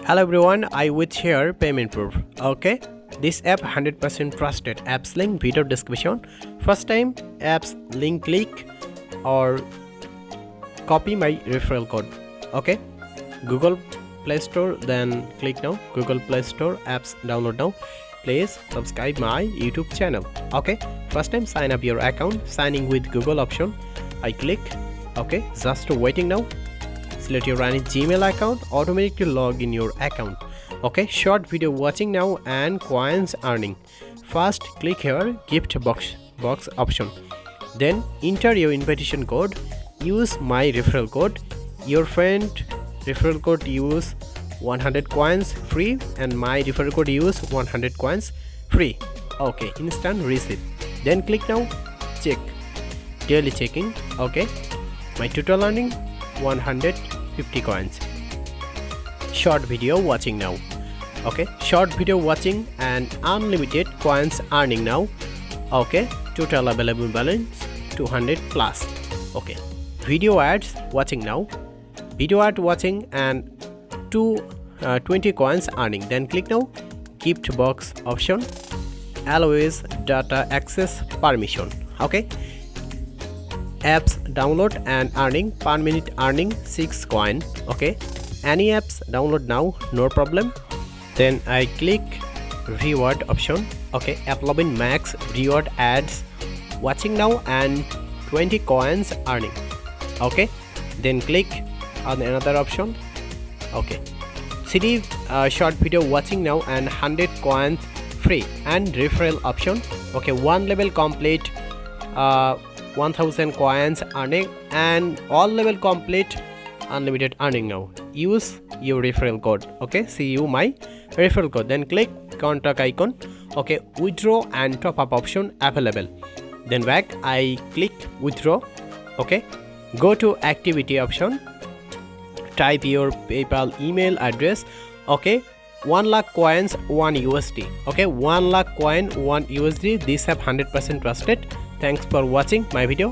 Hello everyone, I with here payment proof. Okay, this app 100% trusted. Apps link video description. First time apps link click or copy my referral code. Okay, Google Play Store, then click now. Google Play Store apps download now. Please subscribe my YouTube channel. Okay, first time sign up your account. Signing with Google option. I click. Okay, just waiting now. Select your any Gmail account, automatically log in your account. Okay, short video watching now and coins earning. First click here gift box option, then enter your invitation code, use my referral code. Your friend referral code use 100 coins free and my referral code use 100 coins free. Okay, instant receipt. Then click now check, daily checking. Okay, my total earning 150 coins. Short video watching now. Okay, short video watching and unlimited coins earning now. Okay, total available balance 200 plus. Okay, video ads watching now. Video ad watching and 20 coins earning. Then click now gift box option, always data access permission. Okay, apps download and earning per minute earning 6 coin. Okay, any apps download now, no problem. Then I click reward option. Okay, app login max reward ads watching now and 20 coins earning. Okay, then click on another option. Okay, CD short video watching now and 100 coins free and referral option. Okay, one level complete 1000 coins earning and all level complete unlimited earning now. Use your referral code. Okay, see you my referral code. Then click contact icon. Okay, withdraw and top up option available. Then back I click withdraw. Okay, go to activity option, type your PayPal email address. Okay, 1 lakh coins 1 USD. Okay, 1 lakh coin 1 USD. This app 100% trusted. Thanks for watching my video.